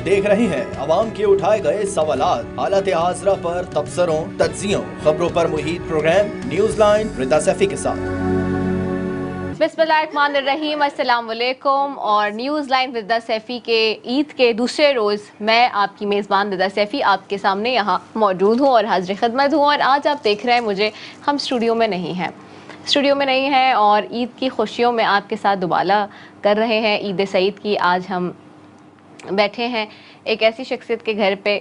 आप देख रहे हैं अवाम के उठाए गए सवालात, हालत हाज़रा पर तबसरों, तज्जियों, खबरों पर मुहित प्रोग्राम न्यूज़ लाइन रिदा सैफी के साथ। बिस्मिल्लाहिर्रहमानिर्रहीम, अस्सलाम वालेकुम। और न्यूज़ लाइन रिदा सैफ़ी के ईद के दूसरे रोज़ मैं आपकी मेज़बान रिदा सैफ़ी आपके सामने यहाँ मौजूद हूँ और हाज़िर खिदमत हूँ। और आज आप देख रहे हैं मुझे, हम स्टूडियो में नहीं हैं और ईद की खुशियों में आपके साथ दुबाला कर रहे हैं ईद सईद की। आज हम बैठे हैं एक ऐसी शख्सियत के घर पे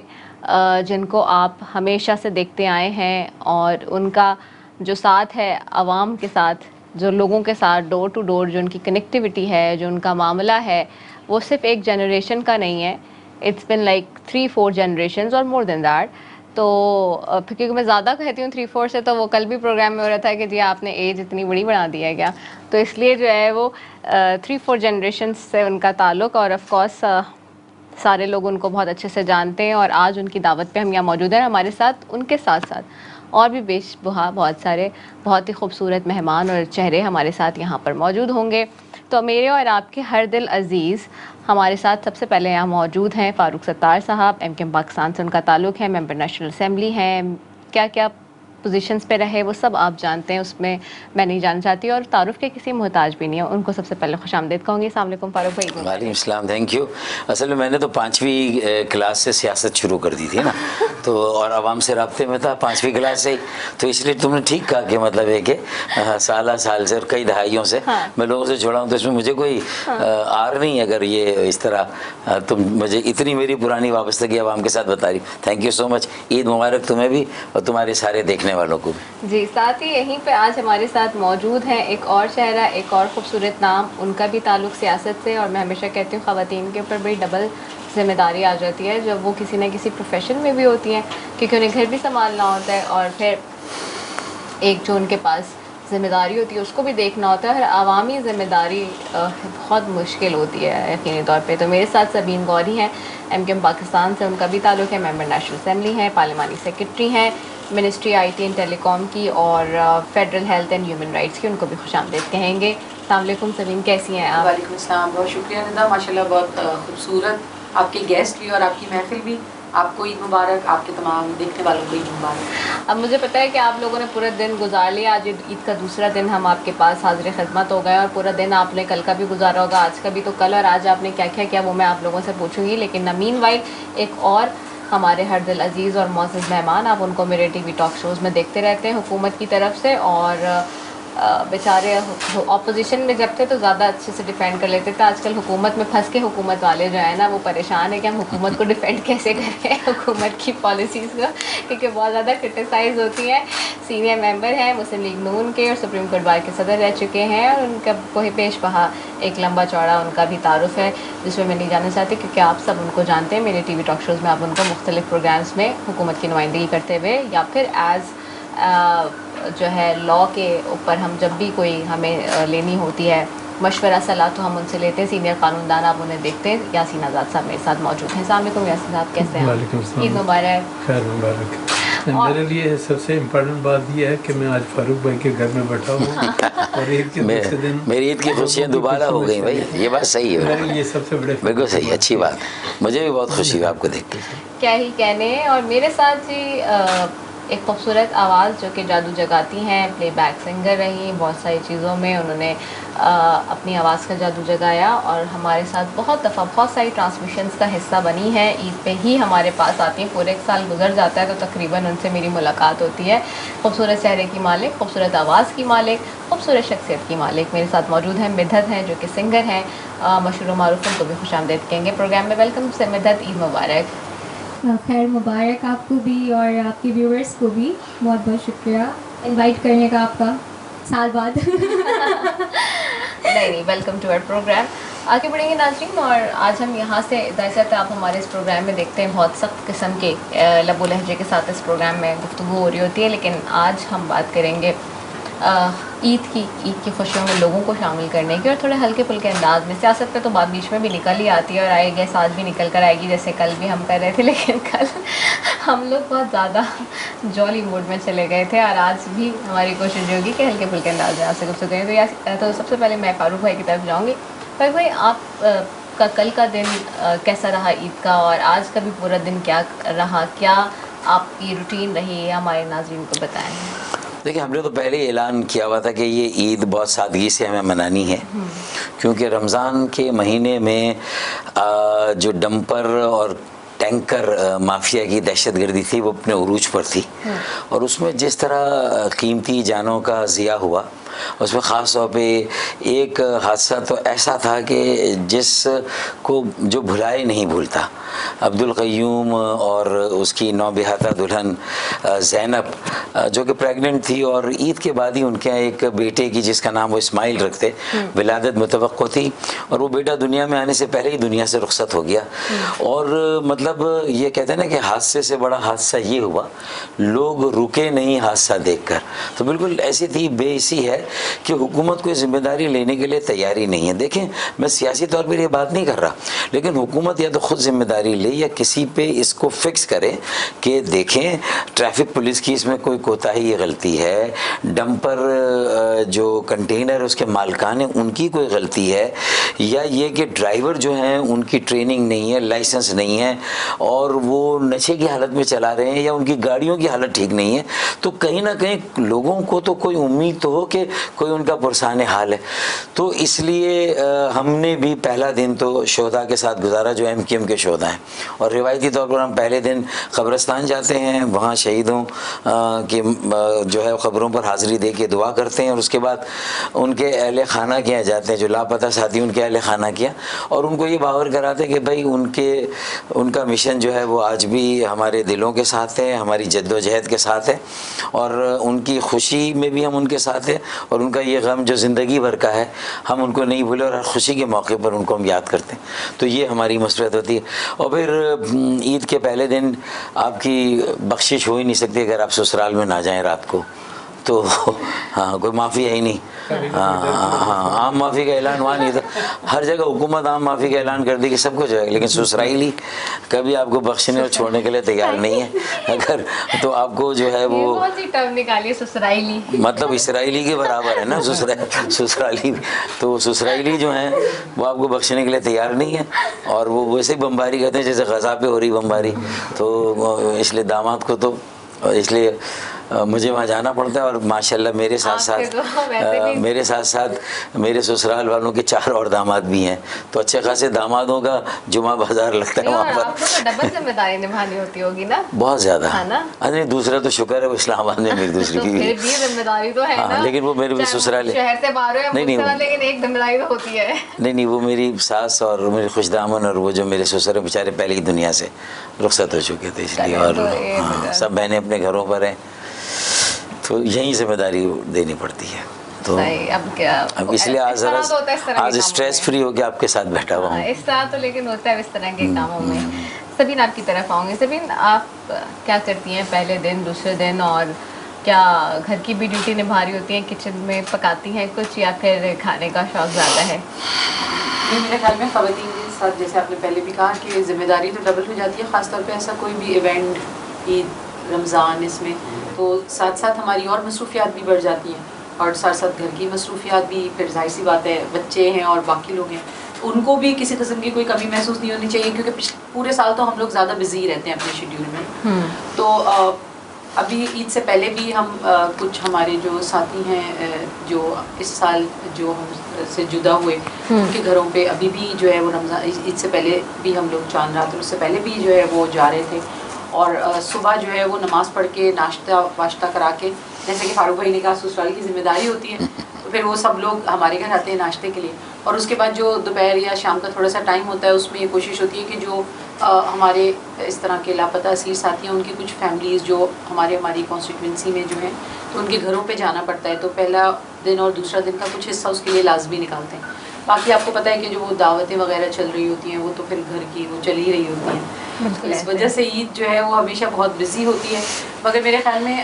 जिनको आप हमेशा से देखते आए हैं और उनका जो साथ है आवाम के साथ, जो लोगों के साथ डोर टू डोर जो उनकी कनेक्टिविटी है, जो उनका मामला है, वो सिर्फ एक जनरेशन का नहीं है। इट्स बिन लाइक 3-4 जनरेशन्स और मोर देन दैट। तो क्योंकि मैं ज़्यादा कहती हूँ 3-4 से, तो वो कल भी प्रोग्राम में हो रहा था कि जी आपने एज इतनी बड़ी बढ़ा दी है क्या, तो इसलिए जो है वो 3-4 जनरेशन से उनका ताल्लुक़। और ऑफ कोर्स सारे लोग उनको बहुत अच्छे से जानते हैं और आज उनकी दावत पे हम यहाँ मौजूद हैं। हमारे साथ उनके साथ साथ और भी बेशबहा बहुत सारे बहुत ही खूबसूरत मेहमान और चेहरे हमारे साथ यहाँ पर मौजूद होंगे। तो मेरे और आपके हर दिल अज़ीज़ हमारे साथ सबसे पहले यहाँ मौजूद हैं फ़ारूक सत्तार साहब। MKM पाकिस्तान से उनका ताल्लुक़ है, मेंबर नेशनल असेंबली हैं, क्या क्या पोजीशंस पे रहे वो सब आप जानते हैं, उसमें मैं नहीं जानना चाहती और तारुफ के किसी मोहताज भी नहीं है। उनको सबसे पहले खुशामदीद कहूँगी। अस्सलाम वालेकुम फ़ारूक भाई। वालेकुम सलाम, थैंक यू। असल में मैंने तो 5वीं क्लास से सियासत शुरू कर दी थी ना, तो और आवाम से रब्ते में था 5वीं क्लास से ही, तो इसलिए तुमने ठीक कहा कि मतलब है कि साल से और कई दहाइयों से मैं लोगों से जुड़ा हूँ, तो इसमें मुझे कोई आर नहीं है अगर ये इस तरह तुम मुझे इतनी मेरी पुरानी वाबस्तगी आवाम के साथ बता रही। Thank you so much. Eid मुबारक तुम्हें भी और तुम्हारे सारे देखने वालों को भी। जी, साथ ही यहीं पे आज हमारे साथ मौजूद हैं एक और चेहरा, एक और खूबसूरत नाम, उनका भी ताल्लुक़ सियासत से। और मैं हमेशा कहती हूँ ख़वातीन के ऊपर बड़ी डबल ज़िम्मेदारी आ जाती है जब वो किसी न किसी प्रोफेशन में भी होती हैं, क्योंकि उन्हें घर भी संभालना होता है और फिर एक जो उनके पास ज़िम्मेदारी होती है उसको भी देखना होता है। हर आवामी ज़िम्मेदारी बहुत मुश्किल होती है यकीनी तौर पे। तो मेरे साथ सबीन गौरी हैं, MKM पाकिस्तान से उनका भी ताल्लुक़ है, मेंबर नेशनल असेंबली हैं, पार्लिमानी सेक्रेटरी हैं, मिनिस्ट्री IT एंड टेलीकॉम की और federal health and human rights की। उनको भी खुशामदीद कहेंगे। अस्सलाम वालेकुम सबीन, कैसी हैं आप? वालेकुम अस्सलाम, बहुत शुक्रिया निदा, माशाल्लाह बहुत खूबसूरत आपके गेस्ट भी और आपकी महफिल भी। आपको ईद मुबारक, आपके तमाम देखने वालों को ईद मुबारक। अब मुझे पता है कि आप लोगों ने पूरा दिन गुजार लिया, आज ईद का दूसरा दिन हम आपके पास हाजिर खिदमत हो गए और पूरा दिन आपने कल का भी गुजारा होगा, आज का भी। तो कल और आज आपने क्या क्या किया वो मैं आप लोगों से पूछूंगी, लेकिन मीनवाइल एक और हमारे हर दिल अजीज़ और मोअज़्ज़ज़ मेहमान, आप उनको मेरे TV टॉक शोज़ में देखते रहते हैं हुकूमत की तरफ से। और बेचारे अपोजिशन में जब थे तो ज़्यादा अच्छे से डिफेंड कर लेते थे, आजकल हुकूमत में फंस के हुकूमत वाले जो है ना वो परेशान है कि हम हुकूमत को डिफेंड कैसे करें, हुकूमत की पॉलिसीज़ को, क्योंकि बहुत ज़्यादा क्रिटिसाइज़ होती हैं। सीनियर मेंबर हैं मुस्लिम लीग नून के और सुप्रीम कोर्ट बार के सदर रह चुके हैं और उनका कोई पेश बहा एक लंबा चौड़ा उनका भी तारुफ है जिसमें मैं नहीं जानना चाहती, क्योंकि आप सब उनको जानते हैं। मेरे TV टॉक शोज़ में आप उनको मुख्तलिफ प्रोग्राम्स में हुकूमत की नुमाइंदगी करते हुए या फिर एज़ जो है लॉ के ऊपर हम जब भी कोई हमें लेनी होती है मशवरा सलाह तो हम उनसे लेते हैं। सीनियर कानूनदान आप उन्हें देखते हैं। यासीन आज़ाद साहब मेरे साथ मौजूद हैं। अस्सलाम वालेकुम यासीन साहब, कैसे हैं? ईद मुबारक। खैर मुबारक। मेरे लिए सबसे इम्पोर्टेंट बात यह है कि मैं आज फारूक भाई के घर में बैठा हूँ और ईद के दूसरे दिन मेरी ईद की खुशियाँ दोबारा हो गई भाई, ये बात सही है, मेरे लिए सबसे बड़े बिल्कुल सही, अच्छी बात। मुझे भी बहुत खुशी हुई आपको देख के। क्या ही कहने। और मेरे साथ जी एक खूबसूरत आवाज़ जो कि जादू जगाती हैं, प्लेबैक सिंगर रही, बहुत सारी चीज़ों में उन्होंने अपनी आवाज़ का जादू जगाया और हमारे साथ बहुत दफ़ा बहुत सारी ट्रांसमिशंस का हिस्सा बनी है। ईद पे ही हमारे पास आती हैं, पूरे एक साल गुजर जाता है तो तकरीबन उनसे मेरी मुलाकात होती है। खूबसूरत चेहरे की मालिक, खूबसूरत आवाज़ की मालिक, खूबसूरत शख्सियत की मालिक मेरे साथ मौजूद हैं। मिदहत हैं जो कि सिंगर हैं, मशहूर मारूफ, उनको भी खुशामदीद कहेंगे प्रोग्राम में। वेलकम से मिदहत, ईद मुबारक। खैर मुबारक आपको भी और आपके व्यूअर्स को भी। बहुत बहुत शुक्रिया इनवाइट करने का आपका साल बाद। नहीं, वेलकम टू आवर प्रोग्राम। आगे बढ़ेंगे नाज़रीन, और आज हम यहाँ से दरअसल आप हमारे इस प्रोग्राम में देखते हैं बहुत सख्त किस्म के लबो लहजे के साथ इस प्रोग्राम में गुफ्तगू हो रही होती है, लेकिन आज हम बात करेंगे ईद की खुशियों में लोगों को शामिल करने की और थोड़े हल्के फुल्के अंदाज में। सियासत पे तो बात बीच में भी निकल ही आती है और आई गेस आज भी निकल कर आएगी, जैसे कल भी हम कर रहे थे, लेकिन कल हम लोग बहुत ज़्यादा जॉली मूड में चले गए थे और आज भी हमारी कोशिश होगी कि हल्के फुल्के अंदाज में आपसे गुफ्तगू करें। तो सबसे पहले मैं फारूक भाई की तरफ जाऊँगी। फारूक भाई, आप आपका कल का दिन कैसा रहा ईद का, और आज का भी पूरा दिन क्या रहा, क्या आपकी रूटीन रही है, हमारे नाज़रीन को बताएं। देखिए, हमने तो पहले ही ऐलान किया हुआ था कि ये ईद बहुत सादगी से हमें मनानी है, क्योंकि रमज़ान के महीने में जो डंपर और टैंकर माफिया की दहशतगर्दी थी वो अपने उरूज पर थी, और उसमें जिस तरह कीमती जानों का ज़िया हुआ, उसमें ख़ास तौर पे एक हादसा तो ऐसा था कि जिसको जो भुलाए नहीं भूलता, अब्दुल क़य्यूम और उसकी नौबिहाता दुल्हन ज़ैनब जो कि प्रेग्नेंट थी, और ईद के बाद ही उनके यहाँ एक बेटे की जिसका नाम वो इस्माइल रखते, विलादत मुतवक्को थी, और वो बेटा दुनिया में आने से पहले ही दुनिया से रुखसत हो गया। और मतलब ये कहते हैं ना कि हादसे से बड़ा हादसा ये हुआ, लोग रुके नहीं हादसा देखकर। तो बिल्कुल ऐसी थी, बेइसी है कि हुकूमत कोई जिम्मेदारी लेने के लिए तैयारी नहीं है। देखें, मैं सियासी तौर पर ये बात नहीं कर रहा, लेकिन हुकूमत या तो खुद जिम्मेदारी ले या किसी पे इसको फिक्स करे कि देखें ट्रैफिक पुलिस की इसमें कोई कोताही या गलती है, डंपर जो कंटेनर उसके मालिकान हैं उनकी कोई गलती है, या ये कि ड्राइवर जो हैं उनकी ट्रेनिंग नहीं है, लाइसेंस नहीं है, और वो नशे की हालत में चला रहे हैं, या उनकी गाड़ियों की हालत ठीक नहीं है। तो कहीं ना कहीं लोगों को तो कोई उम्मीद तो हो कि कोई उनका पुरसान हाल है। तो इसलिए हमने भी पहला दिन तो शोहदा के साथ गुजारा जो MQM के शोहदा हैं, और रिवायती तौर पर हम पहले दिन कब्रिस्तान जाते हैं, वहाँ शहीदों की जो है ख़बरों पर हाज़िरी दे के दुआ करते हैं, और उसके बाद उनके अहले खाना के यहाँ जाते हैं, जो लापता साथी उनके अहले खाना किया, और उनको ये बावर कराते हैं कि भाई उनका मिशन जो है वो आज भी हमारे दिलों के साथ है, हमारी जद्दोजहद के साथ है, और उनकी खुशी में भी हम उनके साथ हैं, और उनका ये गम जो ज़िंदगी भर का है हम उनको नहीं भूले, और हर खुशी के मौके पर उनको हम याद करते हैं। तो ये हमारी मसरत होती है। और फिर ईद के पहले दिन आपकी बख्शिश हो ही नहीं सकती अगर आप ससुराल में ना जाएं रात को, तो हाँ, कोई माफ़ी है ही नहीं। हाँ, आम माफ़ी का ऐलान वहाँ नहीं था, हर जगह हुकूमत आम माफ़ी का ऐलान कर दी कि सब कुछ है, लेकिन ससुराली कभी आपको बख्शने और छोड़ने के लिए तैयार नहीं है। अगर तो आपको जो है वो कौन सी टर्म निकाली, ससुराली, मतलब इसराइली के बराबर है ना ससुराली। तो ससुराली जो है वो आपको बख्शने के लिए तैयार नहीं है, और वो वैसे ही बमबारी करते हैं जैसे गज़ा पे हो रही बमबारी। तो इसलिए दामाद को तो इसलिए मुझे वहाँ जाना पड़ता है, और माशाल्लाह मेरे साथ साथ मेरे ससुराल वालों के 4 और दामाद भी हैं, तो अच्छे खासे दामादों का जुमा बाजार लगता है वहाँ पर। आपको तो डबल जिम्मेदारी निभानी होती होगी ना, बहुत ज़्यादा। अरे दूसरा तो शुक्र है वो इस्लामाबाद में मेरी दूसरी की भी जिम्मेदारी तो है ना, लेकिन वो मेरे ससुराल शहर से बाहर है, नहीं, लेकिन एक जिम्मेदारी तो होती है। नहीं, वो मेरी सास और मेरी खुशदामन, और वो जो मेरे ससुर हैं बेचारे पहले ही दुनिया से रुखसत हो चुके थे, इसलिए, और सब बहनें अपने घरों पर हैं, तो यही जिम्मेदारी देनी पड़ती है। तो अब क्या, अब इसलिए आज स्ट्रेस फ्री होकर आपके साथ बैठा हुआ हूँ। इस तरह तो लेकिन होता है इस तरह के कामों में। सबीन, आपकी तरफ आऊँगी। सबीन, आप क्या करती हैं पहले दिन, दूसरे दिन, और क्या घर की भी ड्यूटी निभा रही होती हैं, किचन में पकाती हैं कुछ, या फिर खाने का शौक ज़्यादा है? मेरे ख्याल में ख़वातीन के साथ, जैसे आपने पहले भी कहा कि ज़िम्मेदारी तो डबल हो जाती है, ख़ासतौर पे ऐसा कोई भी इवेंट, ईद, रमज़ान, इसमें तो साथ साथ हमारी और मसरूफियात भी बढ़ जाती हैं, और साथ साथ घर की मसरूफियात भी, फिर जाहिर सी बात है बच्चे हैं और बाकी लोग हैं, उनको भी किसी किस्म की कोई कमी महसूस नहीं होनी चाहिए, क्योंकि पूरे साल तो हम लोग ज़्यादा बिजी रहते हैं अपने शेड्यूल में। तो अभी ईद से पहले भी हम कुछ हमारे जो साथी हैं जो इस साल जो हमसे जुदा हुए, उनके घरों पे अभी भी जो है वो रमज़ान ईद से पहले भी हम लोग चांद रात, उससे पहले भी जो है वो जा रहे थे, और सुबह जो है वो नमाज़ पढ़ के नाश्ता वाश्ता करा के, जैसे कि फारूक भाई ने कहा ससुराल की ज़िम्मेदारी होती है, तो फिर वो सब लोग हमारे घर आते हैं नाश्ते के लिए, और उसके बाद जो दोपहर या शाम का थोड़ा सा टाइम होता है उसमें ये कोशिश होती है कि जो हमारे इस तरह के लापता असीर साथी हैं, उनकी कुछ फैमिलीज़ जो हमारी कॉन्स्टिट्यूंसी में जो हैं, तो उनके घरों पे जाना पड़ता है, तो पहला दिन और दूसरा दिन का कुछ हिस्सा उसके लिए लाजमी निकालते हैं। बाकी आपको पता है कि जो वो दावतें वगैरह चल रही होती हैं वो तो फिर घर की वो चल ही रही होती हैं, इस वजह से ईद जो है वो हमेशा बहुत बिजी होती है। मगर मेरे ख्याल में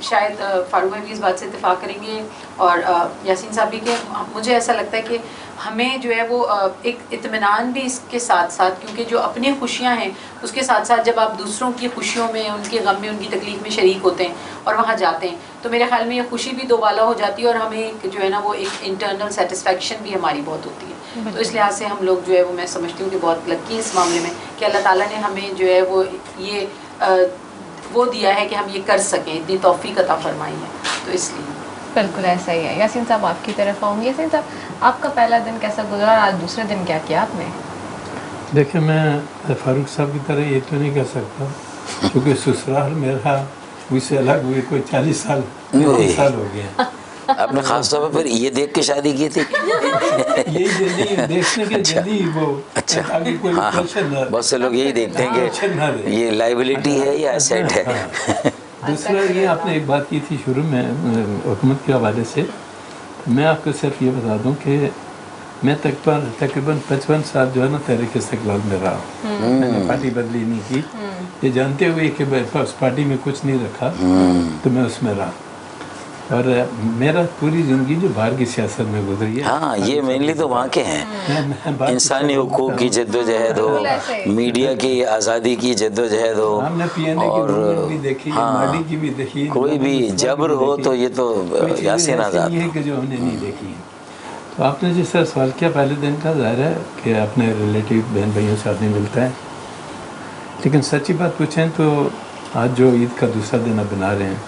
शायद फारूक भाई भी इस बात से इत्तेफाक करेंगे और यासीन साहब भी, कि मुझे ऐसा लगता है कि ہمیں جو ہے وہ ایک اطمینان بھی اس کے ساتھ ساتھ، کیونکہ جو اپنی خوشیاں ہیں اس کے ساتھ ساتھ جب آپ دوسروں کی خوشیوں میں، ان کے غم میں، ان کی تکلیف میں شریک ہوتے ہیں اور وہاں جاتے ہیں تو میرے خیال میں یہ خوشی بھی دوبالا ہو جاتی ہے اور ہمیں جو ہے نا وہ ایک انٹرنل سیٹسفیکشن بھی ہماری بہت ہوتی ہے. تو اس لحاظ سے ہم لوگ جو ہے وہ میں سمجھتی ہوں کہ بہت لکی ہیں اس معاملے میں کہ اللہ تعالیٰ نے ہمیں جو ہے وہ یہ وہ دیا ہے کہ ہم یہ کر سکیں، اتنی توفیق عطا فرمائی ہے. تو اس لیے بالکل ایسا ہی ہے. یاسین صاحب آپ کی طرف آؤں گے. یاسین صاحب آپ کا پہلا دن کیسا گزرا اور آج دوسرے دن کیا کیا آپ نے؟ دیکھیں میں فاروق صاحب کی طرح یہ تو نہیں کہہ سکتا کیونکہ سسرال میرا مجھ سے الگ ہوئے کوئی 40 سال ہو گیا. آپ نے خاص طور پر یہ دیکھ کے شادی کی تھی؟ یہی جلدی دیکھنے کے جلدی وہ اچھا آگے کوئی ہاں پریشر نہ بہت سے لوگ یہی دیکھتے ہیں کہ یہ لائبلٹی ہے یا ایسیٹ ہے. دوسرا یہ آپ نے ایک بات کی تھی شروع میں حکومت کے حوالے سے، میں آپ کو صرف یہ بتا دوں کہ میں تقریباً 55 سال جو ہے نا تحریک استقلال میں رہا ہوں. میں نے پارٹی بدلی نہیں کی، یہ جانتے ہوئے کہ اس پارٹی میں کچھ نہیں رکھا تو میں اس میں رہا. اور میرا پوری زندگی جو باہر کی سیاست میں گزری ہے، ہاں یہ مینلی تو وہاں کے ہیں. انسانی حقوق کی جد و جہد ہو، میڈیا کی آزادی کی جد و جہد ہو، ہم نے پی این اے کی موومنٹ بھی دیکھی، ماڈی کی بھی دیکھی، کوئی بھی جبر ہو تو یہ تو یاسین آزاد یہ ہے کہ جو ہم نے نہیں دیکھی. تو آپ نے جس طرح سوال کیا پہلے دن کا، ظاہر ہے کہ اپنے ریلیٹیو بہن بھائیوں سے آدمی ملتا ہے، لیکن سچی بات پوچھیں تو آج جو عید کا دوسرا دن اب بنا رہے ہیں،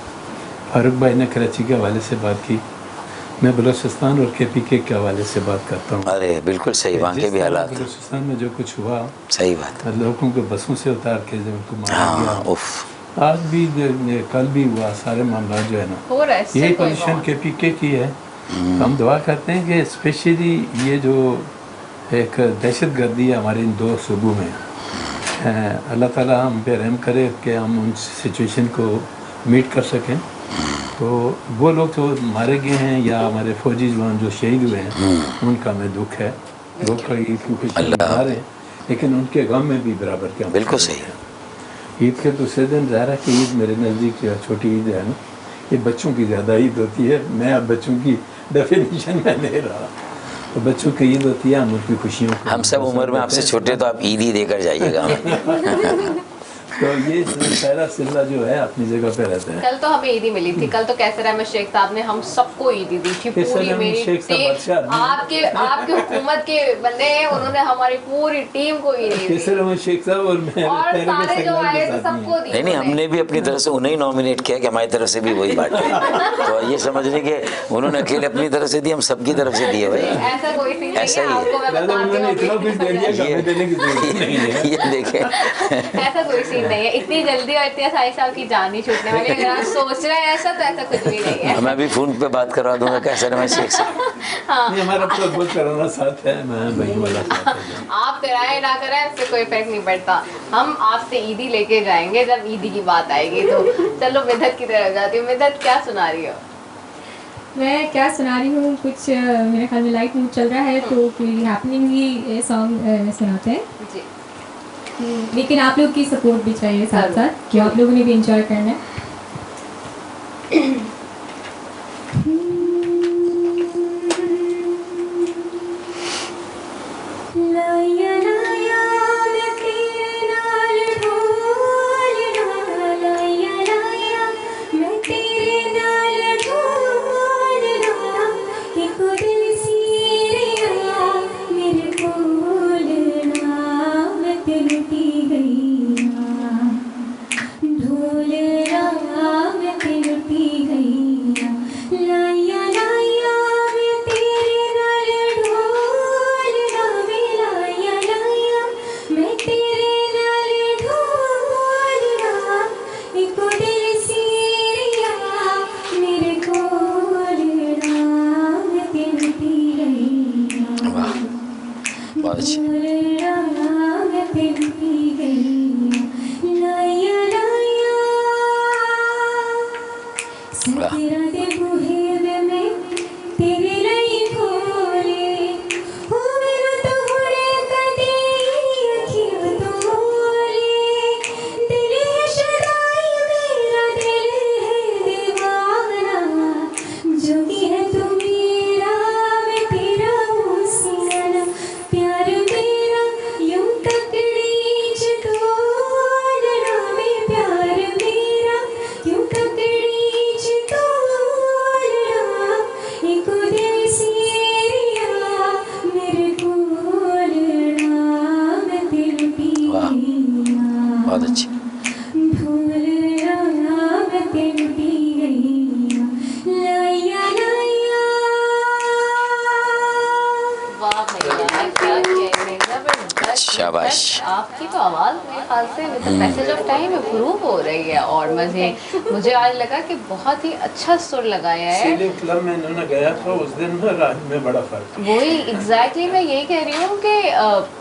فاروق بھائی نے کراچی کے حوالے سے بات کی، میں بلوچستان اور کے پی کے حوالے سے بات کرتا ہوں. ارے بالکل صحیح، وہاں کے بھی حالات بلوچستان میں جو کچھ ہوا، صحیح بات. لوگوں کو بسوں سے اتار کے جب ان کو مارا ہاں گیا، اف آج بھی کل بھی ہوا، سارے معاملات جو ہے نا ہو رہا ہے. یہی پوزیشن کے پی کے کی ہے. ہم دعا کرتے ہیں کہ اسپیشلی یہ جو ایک دہشت گردی ہے ہمارے ان دو صوبوں میں، اللہ تعالیٰ ہم پہ رحم کرے کہ ہم ان سچویشن کو میٹ کر سکیں. تو وہ لوگ جو مارے گئے ہیں یا ہمارے فوجی جوان جو شہید ہوئے ہیں ان کا ہمیں دکھ ہے، دکھ کا عید کی خوشی منا رہے ہیں، لیکن ان کے غم میں بھی برابر کیا. بالکل صحیح. عید کے دوسرے دن ظاہر ہے کہ عید میرے نزدیک چھوٹی عید ہے نا، یہ بچوں کی زیادہ عید ہوتی ہے. میں اب بچوں کی ڈیفینیشن میں نہیں رہا، تو بچوں کی عید ہوتی ہے، ہم ان کی خوشیوں کو، ہم سب عمر میں آپ سے چھوٹے تو آپ عید ہی دے کر جائیے گا. تو یہ سارا سلسلہ جو ہے اپنی جگہ پہ رہتا ہے. کل تو ہمیں عیدی ملی تھی، کل تو کیسر احمد شیخ صاحب نے ہم سب کو عیدی دی تھی پوری. میری آپ کے حکومت کے بندے ہیں، انہوں نے ہماری پوری ٹیم کو عیدی دی کیسر احمد شیخ صاحب اور میں اور سارے جو آئے تھے سب کو دی. نہیں ہم نے بھی اپنی طرف سے انہیں نامینیٹ کیا کہ ہماری طرف سے بھی وہی بانٹے. تو یہ سمجھ لیں کہ انہوں نے اکیلے اپنی طرف سے دی، ہم سب کی طرف سے دیے بھائی. ایسا کوئی سین ایسا نہیں ہے، آپ کو میں بتاتی ہوں. یہ دیکھیں ایسا کوئی سین نہیں ہے، اتنی جلدی اور اتنے سارے سال کی جان نہیں چھوٹنے والی. اگر آپ سوچ رہے ہیں ایسا تو ایسا کچھ بھی نہیں ہے. میں بھی فون پہ بات کروا دوں گا کیسر احمد شیخ سے. ہمارا بہت کرانا ساتھ ہے، میں بھائی والا ساتھ ہے. آپ کرائیں نہ کرائیں اس سے کوئی فرق نہیں پڑتا. ہم آپ سے عیدی لے کے جائیں گے جب عیدی کی بات آئے گی. تو چلو مدحت کی طرف جاتی ہوں. مدحت کیا سنا رہی ہو؟ میں کیا سنا رہی ہوں، کچھ میرے خیال میں لائٹ موڈ چل رہا ہے تو کوئی ہیپننگ ہی سانگ سناتے ہیں. جی لیکن آپ لوگ کی سپورٹ بھی چاہیے ساتھ ساتھ کہ آپ لوگوں نے بھی انجوائے کرنا ہے. بہت اچھی. شاباش. آپ کی تو آواز میرے خیال سے with the passage of time improve ہو رہی ہے اور مجھے آج لگا کہ بہت ہی اچھا سر لگایا ہے. سیلنگ کلب میں انہوں نے گیا تھا اس دن میں بڑا فرق. وہی ایگزیکٹلی میں یہی کہہ رہی ہوں کہ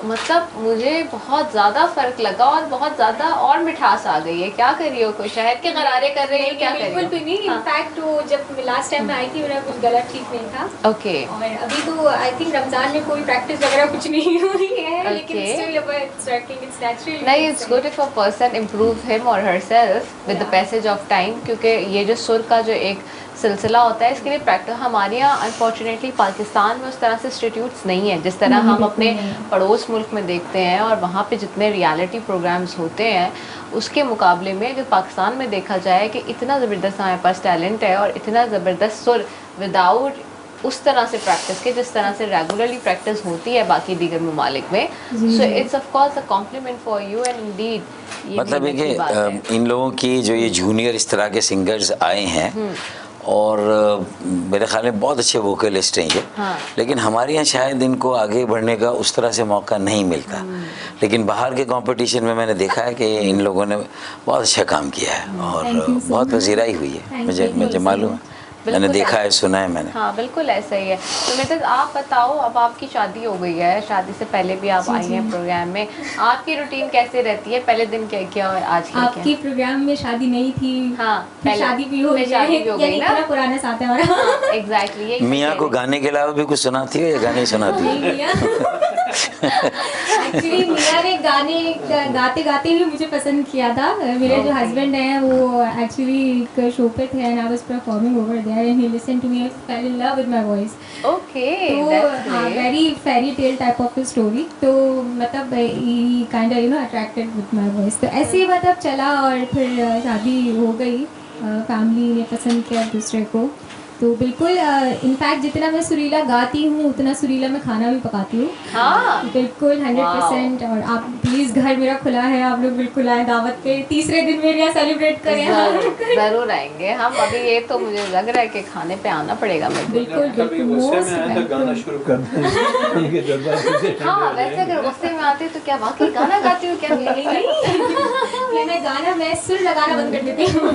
مطلب مجے بہت زیادہ فرق لگا اور بہت زیادہ اور مٹھاس آ گئی ہے. کیا کر رہی ہو, کوئی شہد کے غرارے کر رہی ہے, کیا کر رہی ہو؟ بالکل بھی نہیں. انفیکٹ وہ جب لاسٹ ٹائم میں آئی تھی میرا کچھ گلا ٹھیک نہیں تھا. اوکے. اور ابھی تو آئی تھنک رمضان میں کوئی پریکٹس وغیرہ کچھ نہیں ہوئی ہے, لیکن نہیں, it's good if a person improve him or her self with the passage of time, کیونکہ یہ جو سر کا جو ایک سلسلہ ہوتا ہے اس کے لیے پریکٹس ہمارے یہاں انفارچونیٹلی پاکستان میں اس طرح سے انسٹیٹیوٹس نہیں ہیں جس طرح ہم اپنے پڑوس ملک میں دیکھتے ہیں, اور وہاں پہ جتنے ریالٹی پروگرامز ہوتے ہیں اس کے مقابلے میں اگر پاکستان میں دیکھا جائے کہ اتنا زبردست ہمارے پاس ٹیلنٹ ہے اور اتنا زبردست سر وداؤٹ اس طرح سے پریکٹس کے جس طرح سے ریگولرلی پریکٹس ہوتی ہے باقی دیگر ممالک میں. So it's of course a compliment for you and indeed. مطلب ہے کہ ان لوگوں کی جو یہ جونیئر اس طرح کے سنگرز آئے ہیں اور میرے خیال میں بہت اچھے ووکلسٹ ہیں یہ, لیکن ہمارے یہاں شاید ان کو آگے بڑھنے کا اس طرح سے موقع نہیں ملتا. لیکن باہر کے کمپٹیشن میں نے دیکھا ہے کہ ان لوگوں نے بہت اچھا کام کیا ہے اور بہت پذیرائی ہوئی ہے. مجھے معلوم ہے, میں نے دیکھا ہے, سنا ہے میں نے. ہاں بالکل ایسا ہی ہے. تو مطلب آپ بتاؤ, اب آپ کی شادی ہو گئی ہے, شادی سے پہلے بھی آپ آئی ہیں پروگرام میں, آپ کی روٹین کیسے رہتی ہے؟ پہلے دن کیا کیا اور آج کیا؟ آپ کی پروگرام میں شادی نہیں تھی. ہاں, شادی بھی ہو گئی نا, پرانا ساتھ ہے ہمارا. ایگزیکٹلی. میاں کو گانے کے علاوہ بھی کچھ سناتی ہو یا گانے ہی سناتی ہو؟ ایکچولی میاں نے گانے گاتے گاتے ہی مجھے پسند کیا تھا. میرے جو ہسبینڈ ہیں وہ ایکچولی ایک شو پہ تھے and I was performing over there and he listened to me and fell in love with my voice. Okay. تو very fairy tale type of story, تو مطلب he kind you know attracted with my voice. تو ایسے ہی مطلب چلا اور پھر شادی ہو گئی. فیملی نے پسند کیا ایک دوسرے کو. تو بالکل انفیکٹ جتنا میں سریلا گاتی ہوں اتنا سریلا میں کھانا بھی پکاتی ہوں. ہاں بالکل 100%. اور آپ پلیز گھر میرا کھلا ہے, آپ لوگ بالکل آئیں دعوت پہ. تیسرے دن میرے یہاں سیلیبریٹ کریں. ضرور آئیں گے ہم. ابھی یہ تو مجھے لگ رہا ہے کہ کھانے پہ آنا پڑے گا. بالکل بالکل. گانا شروع کر دیں ان کے دربار سے. ہاں ویسے اگر غصے میں آتے تو کیا واقعی گانا گاتی ہوں کیا؟ نہیں, میں گانا میں سر لگانا بند کر دیتی ہوں.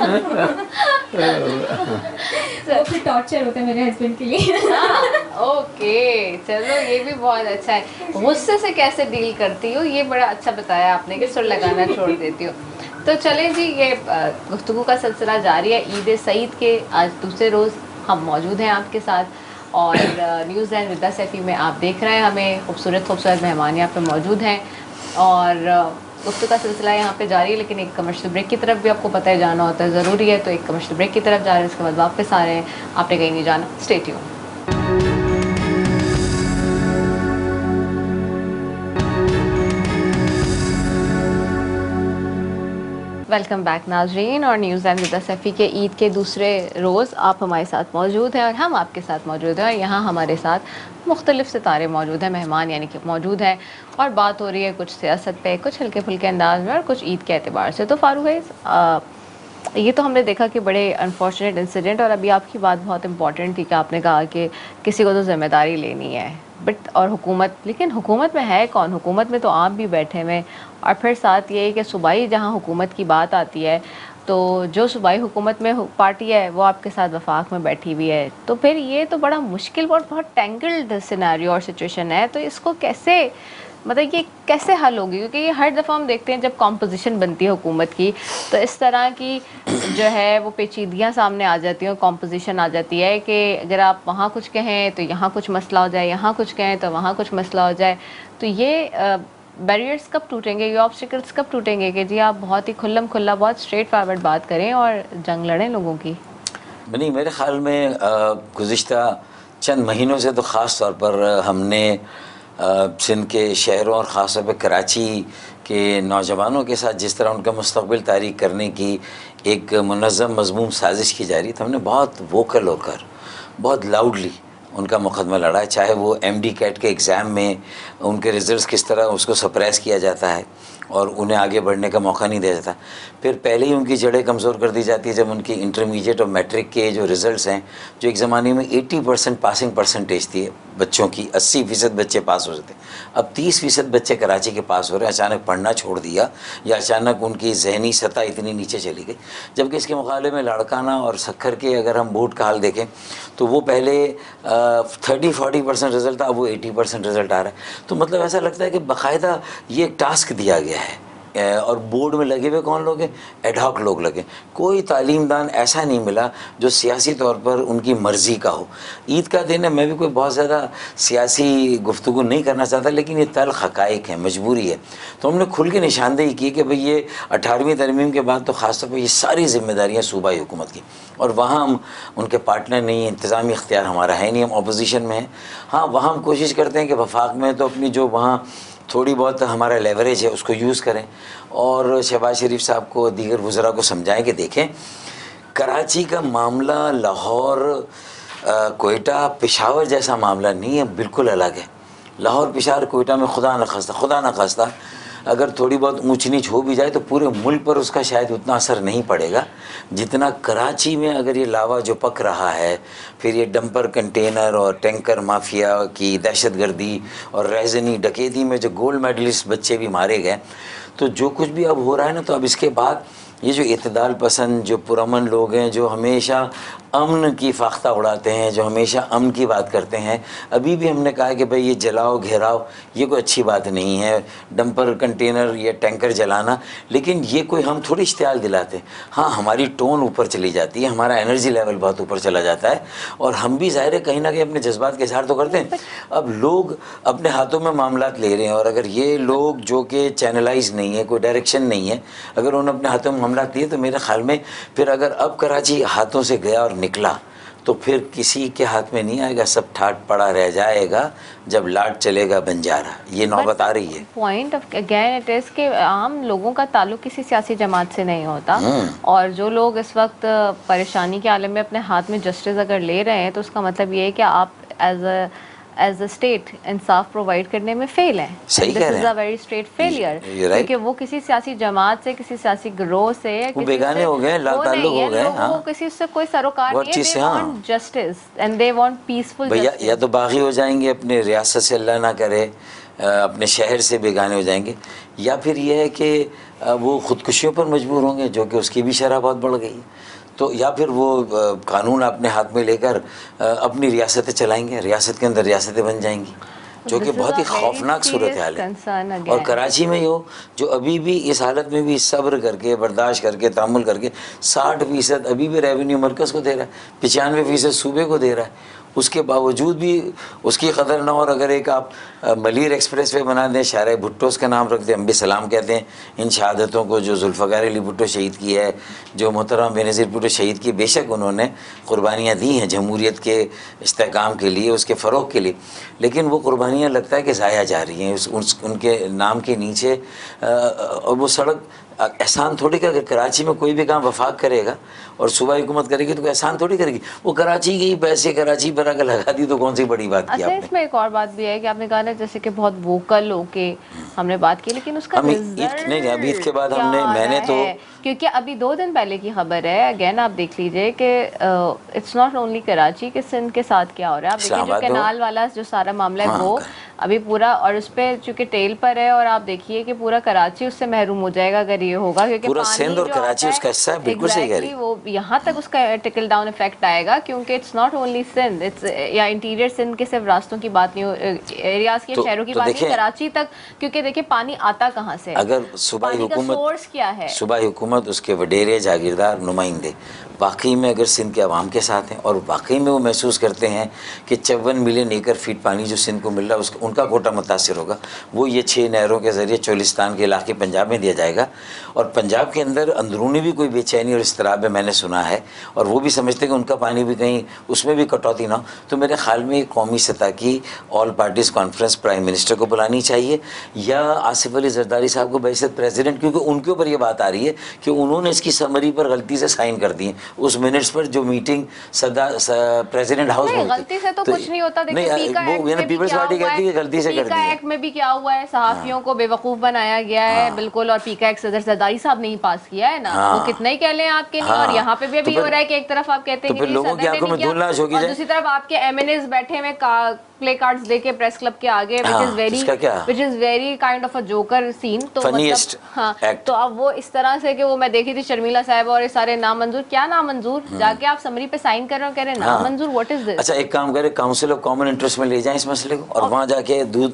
پھر ٹارچر ہوتا ہے میرے ہسبینڈ کے لیے. اوکے چلو یہ بھی بہت اچھا ہے. غصے سے کیسے ڈیل کرتی ہو یہ بڑا اچھا بتایا آپ نے کہ سر لگانا چھوڑ دیتی ہو. تو چلیں جی, یہ گفتگو کا سلسلہ جاری ہے. عید سعید کے آج دوسرے روز ہم موجود ہیں آپ کے ساتھ, اور نیوز لائن ود سیفی میں آپ دیکھ رہے ہیں ہمیں خوبصورت خوبصورت مہمان یہاں پہ موجود ہیں, اور گفتگو کا سلسلہ یہاں پہ جاری ہے. لیکن ایک کمرشل بریک کی طرف بھی آپ کو پتہ ہے جانا ہوتا ہے, ضروری ہے. تو ایک کمرشل بریک کی طرف جا رہے ہیں, اس کے بعد واپس آ رہے ہیں. آپ نے کہیں نہیں جانا, اسٹے ٹیون. ویلکم بیک ناظرین, اور نیوز لائن ود سیفی کے عید کے دوسرے روز آپ ہمارے ساتھ موجود ہیں اور ہم آپ کے ساتھ موجود ہیں. اور یہاں ہمارے ساتھ مختلف ستارے موجود ہیں, مہمان یعنی کہ موجود ہیں, اور بات ہو رہی ہے کچھ سیاست پہ, کچھ ہلکے پھلکے انداز میں, اور کچھ عید کے اعتبار سے. تو فاروق بھائی, یہ تو ہم نے دیکھا کہ بڑے انفارچونیٹ انسیڈنٹ, اور ابھی آپ کی بات بہت امپورٹنٹ تھی کہ آپ نے کہا کہ کسی کو تو ذمہ داری لینی ہے, بٹ اور حکومت, لیکن حکومت میں ہے کون؟ حکومت میں تو آپ بھی بیٹھے ہوئے, اور پھر ساتھ یہ کہ صوبائی جہاں حکومت کی بات آتی ہے تو جو صوبائی حکومت میں پارٹی ہے وہ آپ کے ساتھ وفاق میں بیٹھی ہوئی ہے. تو پھر یہ تو بڑا مشکل اور بہت ٹینگلڈ سینیریو اور سچویشن ہے. تو اس کو کیسے, مطلب یہ کیسے حل ہوگی؟ کیونکہ یہ ہر دفعہ ہم دیکھتے ہیں جب کمپوزیشن بنتی ہے حکومت کی تو اس طرح کی جو ہے وہ پیچیدگیاں سامنے آ جاتی ہیں, کمپوزیشن آ جاتی ہے کہ اگر آپ وہاں کچھ کہیں تو یہاں کچھ مسئلہ ہو جائے, یہاں کچھ کہیں تو وہاں کچھ مسئلہ ہو جائے. تو یہ بیریئرس کب ٹوٹیں گے, یہ آبسٹیکلس کب ٹوٹیں گے کہ جی آپ بہت ہی کھلم کھلا, بہت اسٹریٹ فارورڈ بات کریں اور جنگ لڑیں لوگوں کی؟ نہیں, میرے خیال میں گزشتہ چند مہینوں سے تو خاص طور پر ہم نے سندھ کے شہروں اور خاص طور پہ کراچی کے نوجوانوں کے ساتھ جس طرح ان کا مستقبل تاریک کرنے کی ایک منظم مضمون سازش کی جا رہی تھی, ہم نے بہت ووکل ہو کر بہت لاؤڈلی ان کا مقدمہ لڑا ہے. چاہے وہ ایم ڈی کیٹ کے ایگزام میں ان کے ریزلٹس کس طرح اس کو سپریس کیا جاتا ہے, اور انہیں آگے بڑھنے کا موقع نہیں دیا جاتا. پھر پہلے ہی ان کی جڑیں کمزور کر دی جاتی ہے جب ان کی انٹرمیڈیٹ اور میٹرک کے جو رزلٹس ہیں, جو ایک زمانے میں 80% پاسنگ پرسنٹیج تھی بچوں کی, 80% بچے پاس ہو جاتے, اب 30% بچے کراچی کے پاس ہو رہے ہیں. اچانک پڑھنا چھوڑ دیا یا اچانک ان کی ذہنی سطح اتنی نیچے چلی گئی. جبکہ اس کے مقابلے میں لاڑکانہ اور سکھر کے اگر ہم بورڈ کا حال دیکھیں تو وہ پہلے 30-40% رزلٹ تھا, اب وہ 80% رزلٹ آ رہا ہے. تو مطلب ایسا لگتا ہے کہ باقاعدہ یہ ایک ٹاسک دیا گیا ہے. اور بورڈ میں لگے ہوئے کون لوگ ہیں؟ ایڈ ہاک لوگ لگے. کوئی تعلیم دان ایسا نہیں ملا جو سیاسی طور پر ان کی مرضی کا ہو. عید کا دن ہے, میں بھی کوئی بہت زیادہ سیاسی گفتگو نہیں کرنا چاہتا, لیکن یہ تلخ حقائق ہیں, مجبوری ہے. تو ہم نے کھل کے نشاندہی کی کہ بھئی یہ 18ویں ترمیم کے بعد تو خاص طور پہ یہ ساری ذمہ داریاں صوبائی حکومت کی, اور وہاں ہم ان کے پارٹنر نہیں ہیں, انتظامی اختیار ہمارا ہے نہیں, ہم اپوزیشن میں ہیں. ہاں وہاں ہم کوشش کرتے ہیں کہ وفاق میں تو اپنی جو وہاں تھوڑی بہت ہمارا لیوریج ہے اس کو یوز کریں, اور شہباز شریف صاحب کو دیگر وزراء کو سمجھائیں کہ دیکھیں کراچی کا معاملہ لاہور کوئٹہ پشاور جیسا معاملہ نہیں ہے, بالکل الگ ہے. لاہور پشاور کوئٹہ میں خدا نہ خواستہ اگر تھوڑی بہت اونچ نیچ ہو بھی جائے تو پورے ملک پر اس کا شاید اتنا اثر نہیں پڑے گا جتنا کراچی میں اگر یہ لاوا جو پک رہا ہے, پھر یہ ڈمپر کنٹینر اور ٹینکر مافیا کی دہشت گردی اور ریزنی ڈکیتی میں جو گولڈ میڈلسٹ بچے بھی مارے گئے. تو جو کچھ بھی اب ہو رہا ہے نا, تو اب اس کے بعد یہ جو اعتدال پسند جو پرامن لوگ ہیں, جو ہمیشہ امن کی فاختہ اڑاتے ہیں, جو ہمیشہ امن کی بات کرتے ہیں, ابھی بھی ہم نے کہا کہ بھئی یہ جلاؤ گھیراؤ یہ کوئی اچھی بات نہیں ہے, ڈمپر کنٹینر یا ٹینکر جلانا, لیکن یہ کوئی ہم تھوڑی اشتعال دلاتے ہیں. ہاں ہماری ٹون اوپر چلی جاتی ہے, ہمارا انرجی لیول بہت اوپر چلا جاتا ہے, اور ہم بھی ظاہر ہے کہیں نہ کہیں اپنے جذبات کا اظہار تو کرتے ہیں. اب لوگ اپنے ہاتھوں میں معاملات لے رہے ہیں, اور اگر یہ لوگ جو کہ چینلائز نہیں ہے, کوئی ڈائریکشن نہیں ہے, اگر انہوں نے اپنے ہاتھوں میں معاملات لیے تو میرے خیال میں پھر اگر اب کراچی ہاتھوں سے گیا اور نکلا تو پھر کسی کے ہاتھ میں نہیں آئے گا, سب ٹھاٹ پڑا رہ جائے گا جب لاٹ چلے گا بنجارا. یہ نوبت آ رہی ہے. پوائنٹ اگین اٹ از کہ عام لوگوں کا تعلق کسی سیاسی جماعت سے نہیں ہوتا, اور جو لوگ اس وقت پریشانی کے عالم میں اپنے ہاتھ میں جسٹس اگر لے رہے ہیں تو اس کا مطلب یہ ہے کہ آپ ایز اے اسٹیٹ انصاف پرووائڈ کرنے میں فیل ہیں. صحیح کہہ رہے ہیں. دس از اے ویری اسٹریٹ فیلئر, کیونکہ وہ کسی سیاسی جماعت سے, کسی سیاسی گروہ سے, وہ بیگانے ہو گئے, لا تعلق ہو گئے. وہ کسی سے کوئی سروکار نہیں ہے. They want justice and they want peaceful justice. یا تو باغی ہو جائیں گے اپنے ریاست سے, اللہ نہ کرے اپنے شہر سے بیگانے ہو جائیں گے, یا پھر یہ ہے کہ وہ خودکشیوں پر مجبور ہوں گے, جو کہ اس کی بھی شرح بہت بڑھ گئی ہے. تو یا پھر وہ قانون اپنے ہاتھ میں لے کر اپنی ریاستیں چلائیں گے, ریاست کے اندر ریاستیں بن جائیں گی, جو کہ بہت ہی خوفناک صورتحال ہے. اور کراچی میں جو ابھی بھی اس حالت میں بھی صبر کر کے, برداشت کر کے, تحمل کر کے 60% ابھی بھی ریونیو مرکز کو دے رہا ہے, 95% صوبے کو دے رہا ہے, اس کے باوجود بھی اس کی قدر نہ. اور اگر ایک آپ ملیر ایکسپریس وے بنا دیں, شارع بھٹو اس کا نام رکھ دیں, ہم بھی سلام کہتے ہیں ان شہادتوں کو جو ذوالفقار علی بھٹو شہید کی ہے, جو محترم بینظیر بھٹو شہید کی. بے شک انہوں نے قربانیاں دی ہیں جمہوریت کے استحکام کے لیے, اس کے فروغ کے لیے, لیکن وہ قربانیاں لگتا ہے کہ ضائع جا رہی ہیں ان کے نام کے نیچے. اور وہ سڑک احسان تھوڑی کہ اگر کراچی میں کوئی بھی کام وفاق کرے گا اور صوبائی حکومت کرے گی تو احسان تھوڑی کرے گی. وہ کراچی کے ہی پیسے کراچی پر اگر لگا دی تو کون سی بڑی بات کی آپ نے. اس میں ایک اور بات بھی ہے کہ آپ نے کہا نا جیسے کہ بہت ووکل ہو کے ہم نے بات کی, لیکن اس کا نہیں ابھی اس کے بعد میں نے تو, کیونکہ ابھی 2 دن پہلے کی خبر ہے, اگین آپ دیکھ لیجئے کہ اٹس ناٹ اونلی کراچی کہ سندھ کے ساتھ کیا ہو رہا ہے. آپ دیکھیے جو کینال والا جو سارا معاملہ ہے وہ ابھی پورا, اور اس پہ چونکہ ٹیل پر ہے, اور آپ دیکھیے کہ پورا کراچی اس سے محروم ہو جائے گا اگر یہ ہوگا, کیونکہ پورا سندھ اور کراچی اس کا حصہ ہے. بالکل صحیح کہہ رہی ہیں. وہ یہاں تک اس کا ٹکل ڈاؤن افیکٹ آئے گا, کیونکہ it's not only Sindh, it's یا انٹیریئر سندھ کے صرف راستوں کی بات نہیں, ایریاز کے شہروں کی بات نہیں, کراچی تک, کیونکہ دیکھیں پانی آتا کہاں سے ہے, اگر صوبائی حکومت سورس کیا ہے, صوبائی حکومت اس کے وڈیرے جاگیردار نمائندے واقعی میں اگر سندھ کے عوام کے ساتھ ہیں, اور واقعی میں وہ محسوس کرتے ہیں کہ 54 ملین ایکڑ فیٹ پانی جو سندھ کو مل رہا ہے ان کا کوٹا متاثر ہوگا, وہ یہ 6 نہروں کے ذریعے چولستان کے علاقے پنجاب میں دیا جائے گا. اور پنجاب کے اندر اندرونی بھی کوئی بے چینی اور اضطراب ہے, میں نے سنا ہے, اور وہ بھی سمجھتے ہیں کہ ان کا پانی بھی کہیں اس میں بھی کٹوتی نہ ہو. تو میرے خیال میں قومی سطح کی all parties conference prime minister کو بلانی چاہیے, یا آصف علی زرداری صاحب کو بحیثیت پریزیڈنٹ, کیونکہ ان کے اوپر یہ بات آ رہی ہے کہ انہوں نے اس کی سمری پر غلطی سے سائن کر دی ہیں اس منٹس پر جو میٹنگ پریزیڈنٹ ہاؤس میں غلطی سے تو کچھ نہیں ہوتا. دیکھیں پیپلز پارٹی کہتی ہے गलती से कर पीका दिया। एक्ट में भी क्या हुआ है, सहाफियों को बेवकूफ बनाया गया है बिल्कुल, और पीका एक्ट सदर जरदारी साहब ने ही पास किया है ना, वो कितना ही कह लें आपके लिए। और यहाँ पे भी अभी हो रहा है कि एक तरफ आप कहते हैं तो फिर लोगों की आंखों में धूल ना झोंकी और जाए। दूसरी तरफ आपके एमएनएस बैठे हुए प्ले कार्ड्स लेके प्रेस क्लब के आगे, which is very kind of a joker scene। तो Funniest हाँ, act। तो अब वो इस तरह से कि वो मैं देखी थी शर्मिला साहब और ये सारे नामंजूर, क्या नामंजूर, जाके आप समरी पे साइन कर रहे हो, कह रहे नामंजूर, व्हाट इज दिस। अच्छा एक काम करें, काउंसिल ऑफ कॉमन इंटरेस्ट में ले जाएं इस मसले को, और वहाँ जाके दूध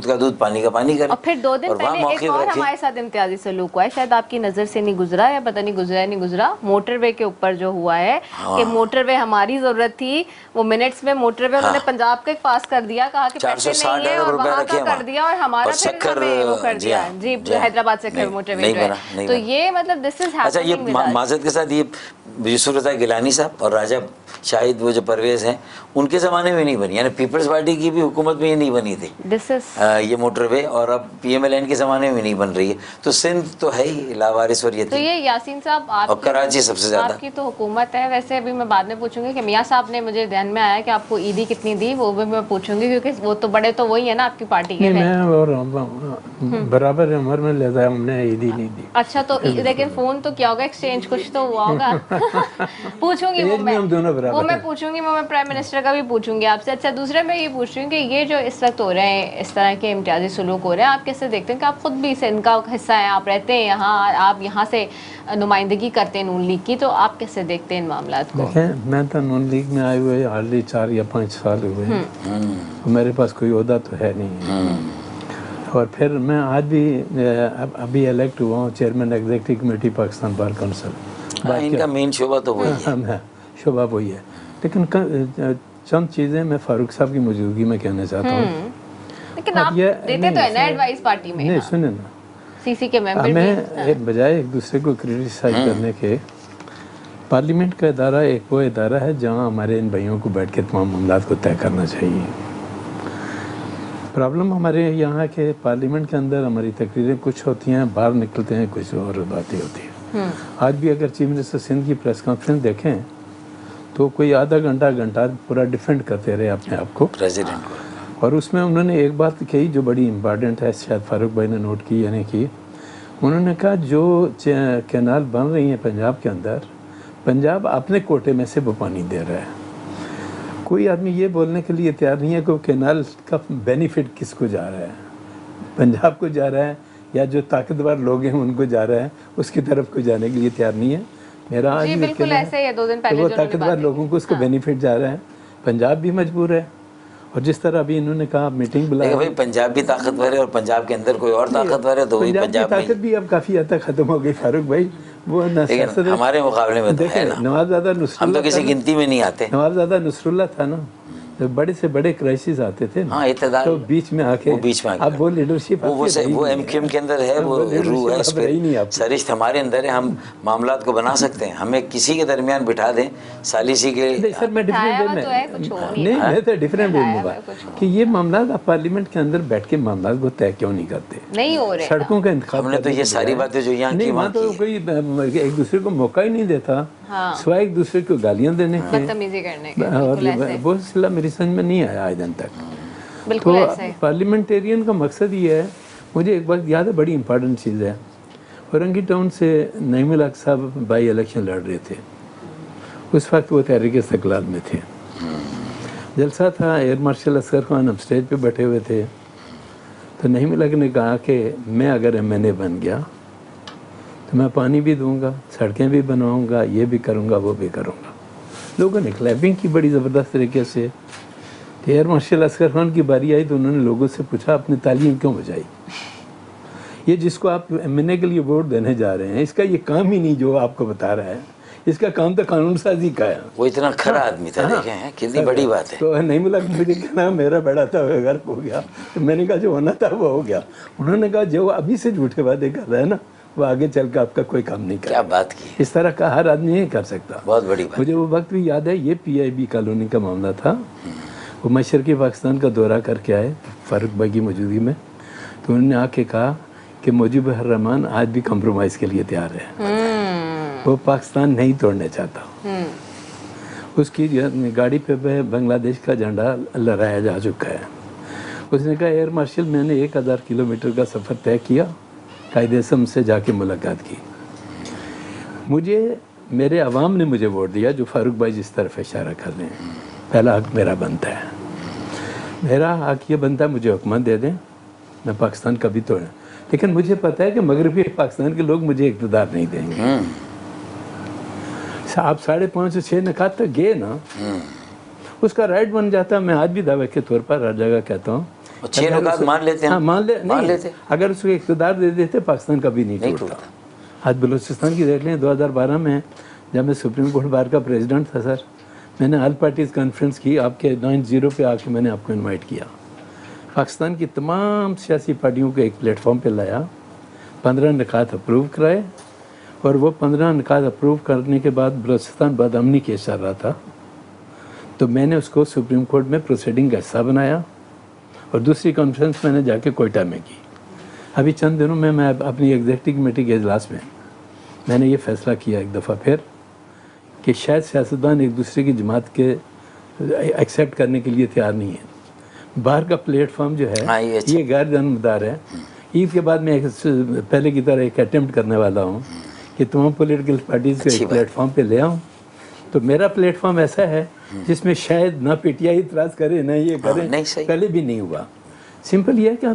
का दूध, पानी का पानी करें। और फिर 2 दिन पहले एक और रखें। हमारे साथ इम्तियाजी सलूक हुआ है, शायद आपकी नज़र से नहीं गुजरा या पता नहीं गुजरा या नहीं गुजरा, मोटरवे के ऊपर जो हुआ है कि मोटरवे हमारी जरूरत थी, वो मिनट्स में मोटरवे उन्होंने पंजाब का पास कर दिया, कहा कि पैसे नहीं है और वहाँ का कर दिया, और हमारा फिर हमें वो कर दिया जी, हैदराबाद से मोटरवे जो है। तो ये मतलब दिस इज अच्छा ये हैपनिंग विद माजरत के साथ ये यूसुफ रज़ा गिलानी साहब और राजा शाहिद वो जो परवेज़ हैं, उनके ज़माने में नहीं बनी, यानी पीपल्स पार्टी की भी हुकूमत में ये नहीं बनी थी दिस इज ये मोटरवे, और अब PMLN के ज़माने में नहीं बन रही है। तो सिंध तो है ही लावारिस और तो यतीम, ये यासीन साहब और कराची सबसे ज़्यादा। आपकी तो हुकूमत है, वैसे अभी मैं बाद में पूछूंगी कि मियाँ साहब ने, मुझे ध्यान में आया कि आपको ईदी कितनी दी, वो भी मैं पूछूंगी क्योंकि वो तो बड़े तो वही है ना आपकी पार्टी के। मैं और बराबर उम्र में लेता, हमने ईदी नहीं दी। अच्छा तो लेकिन फोन तो क्या होगा, एक्सचेंज कुछ तो हुआ होगा। पूछूंगी वो मैं, वो मैं पूछूंगी, वो मैं प्राइम मिनिस्टर का भी पूछूंगी आपसे। अच्छा दूसरा मैं ये पूछ रही हूँ कि ये जो इस वक्त हो रहे हैं, इस तरह के इम्तियाजी सलूक हो रहे हैं, आप कैसे देखते हैं कि आप खुद भी इनका हिस्सा हैं, आप रहते हैं यहाँ, आप यहाँ से नुमाइंदगी करते हैं नून लीग की, तो आप कैसे देखते हैं इन मामलात को? देखें, मैं तो नून लीग में आए हुए हार्डली 4 या 5 साल हुए हैं, मेरे पास कोई ओहदा तो है नहीं। और फिर मैं आज भी अभी इलेक्ट हुआ हूँ chairman executive committee Pakistan bar council. इनका मेन शोबा तो वही है, शोबा वही है। लेकिन चंद चीज़ें मैं फारूक साहब की मौजूदगी में कहना चाहता हूँ। लेकिन आप देते तो है ना एडवाइस पार्टी में? नहीं सुने ना, सीसी के मेंबर हमें बजाय एक दूसरे को क्रिटिसाइज करने के, पार्लियामेंट का इदारा एक वो इदारा है जहाँ हमारे इन भाइयों को बैठ के तमाम मामला को तय करना चाहिए। प्रॉब्लम हमारे यहाँ के पार्लियामेंट के अंदर हमारी तकरीरें कुछ होती हैं, बाहर निकलते हैं कुछ और बातें होती हैं। आज भी अगर चीफ मिनिस्टर सिंध की प्रेस कॉन्फ्रेंस देखें तो कोई आधा घंटा पूरा डिफेंड करते रहे अपने आप को, प्रेसिडेंट को, और उसमें उन्होंने एक बात कही जो बड़ी इम्पॉर्टेंट है, शायद फारूक भाई ने नोट की या नहीं की। उन्होंने कहा जो कैनाल बन रही हैं पंजाब के अंदर, पंजाब अपने कोटे में से वो पानी दे रहा है। कोई आदमी ये बोलने के लिए तैयार नहीं है कि कैनाल का बेनिफिट किसको जा रहा है, पंजाब को जा रहा है या जो ताकतवर लोग हैं उनको जा रहा है, उसकी तरफ को जाने के लिए तैयार नहीं है। मेरा आज जी बिल्कुल ऐसे ही है, 2 दिन पहले वो ताकतवर लोगों को उसका बेनिफिट जा रहा है, पंजाब भी मजबूर है। और जिस तरह अभी इन्होंने कहा मीटिंग बुलाया, भाई पंजाब भी ताकतवर है और पंजाब के अंदर कोई और ताकतवर है, तो वही पंजाब की ताकत भी अब काफ़ी हद तक खत्म हो गई फारूक भाई। वो हमारे मुकाबले में तो है ना, नवाज़ादा नुसरुल्लाह, हम तो किसी गिनती में नहीं आते। नवाज़ादा नुसरुल्लाह था ना, जब बड़े से बड़े क्राइसिस आते थे ना, इत्तेदाल, तो बीच में आके अब वो लीडरशिप वो MQM के अंदर है, वो रूह है, सरिश्त हमारे अंदर है। हम मामलात को बना सकते हैं, हमें किसी के दरमियान बिठा दें सालिसी के। सर मैं डिफरेंट वे में कि ये मामला आप पार्लियामेंट के अंदर बैठ के मामला को तय क्यों नहीं करते, नहीं हो रहे सड़कों का इंतखाब। हमने तो ये सारी बातें जो यहाँ की, वहाँ तो कोई एक दूसरे को मौका ही नहीं देता, सिवाय एक दूसरे को गालियाँ देने के, बदतमीजी करने के। और वो सिलसिला मेरी समझ में नहीं आया आज दिन तक। बिल्कुल तो ऐसे पार्लियामेंटेरियन का मकसद ये है, मुझे एक बात याद है, बड़ी इंपॉर्टेंट चीज़ है। फरंगी टाउन से नईमुल हक साहब बाई इलेक्शन लड़ रहे थे, उस वक्त वो तहरीक इस्तिकलाल में थे, जलसा था, एयर मार्शल असगर खान हम स्टेज पे बैठे हुए थे। तो नईमुल हक ने कहा कि मैं अगर MNA बन गया तो मैं पानी भी दूंगा, सड़कें भी बनवाऊंगा, ये भी करूंगा, वो भी करूंगा। लोगों ने क्लैपिंग की बड़ी ज़बरदस्त तरीके से। तो एयर मार्शल असगर खान की बारी आई तो उन्होंने लोगों से पूछा आपने तालीम क्यों बजाई, ये जिसको आप MNA के लिए वोट देने जा रहे हैं इसका ये काम ही नहीं जो आपको बता रहा है, इसका काम तो कानून साजी का है। वो इतना खरा आदमी था, देखे हैं कितनी बड़ी बात है। तो नहीं मिला, मुझे कहना मेरा बड़ा था गर्क हो गया, तो मैंने कहा जो होना था वो हो गया। उन्होंने कहा जो अभी से झूठे वादे कर रहा है ना, वो आगे चल के आपका कोई काम नहीं कर। क्या बात की, इस तरह का हर आदमी नहीं कर सकता, बहुत बड़ी बात। मुझे वो वक्त भी याद है, ये PIB कॉलोनी का मामला था। वो मशरक़ी पाकिस्तान का दौरा करके आए फारूक भाई की मौजूदगी में, तो उन्होंने आके कहा कि मुजीबुर रहमान आज भी कम्प्रोमाइज़ के लिए तैयार है, वो पाकिस्तान नहीं तोड़ना चाहता। उसकी गाड़ी पे बांग्लादेश का झंडा लहराया जा चुका है, उसने कहा एयर मार्शल मैंने 1000 किलोमीटर का सफ़र तय किया, कायदे से उनसे जाके मुलाकात की। मुझे मेरे अवाम ने मुझे वोट दिया, जो फारूक भाई जिस तरफ इशारा कर रहे हैं। पहला हक मेरा बनता है, मेरा हक ये बनता है मुझे हुकूमत दे दें, मैं पाकिस्तान कभी तोड़, लेकिन मुझे पता है कि मगरबी पाकिस्तान के लोग मुझे इक़्तिदार नहीं देंगे। आप 5.5 से 6 निकात तक गए ना, उसका राइट बन जाता। मैं आज भी दावे के तौर पर हर जगह कहता हूँ 6 निकात मान लेते हैं। हाँ, मान लेते। अगर उसको इक़्तिदार दे देते पाकिस्तान कभी नहीं टूटता। आज बलूचिस्तान की देख लें, 2012 में जब मैं सुप्रीम कोर्ट बार का प्रेसिडेंट था सर, मैंने ऑल पार्टीज़ कॉन्फ्रेंस की, आपके 9-0 पे आके मैंने आपको इनवाइट किया। पाकिस्तान की तमाम सियासी पार्टियों को एक प्लेटफॉर्म पे लाया, 15 निकात अप्रूव कराए, और वो 15 निकात अप्रूव करने के बाद बलूचिस्तान बदअमनी केस चल रहा था, तो मैंने उसको सुप्रीम कोर्ट में प्रोसीडिंग का हिस्सा बनाया, और दूसरी कॉन्फ्रेंस मैंने जाके कोयटा में की। अभी चंद दिनों में मैं अपनी एग्जीक्यूटिव कमेटी के इजलास में मैंने ये फैसला किया एक दफ़ा फिर कि शायद सियासतदान एक दूसरे की जमात के एक्सेप्ट करने के लिए तैयार नहीं है। बाहर का प्लेटफॉर्म जो है ये गैर जानबदार है। ईद के बाद मैं पहले की तरह एक अटेम्प्ट करने वाला हूँ कि तमाम पॉलिटिकल पार्टीज़ को एक प्लेटफॉर्म पे ले आऊँ। तो मेरा प्लेटफॉर्म ऐसा है जिसमें शायद ना पीटीआई इतराज़ करे ना ये करे, पहले भी नहीं हुआ। सिंपल ये है कि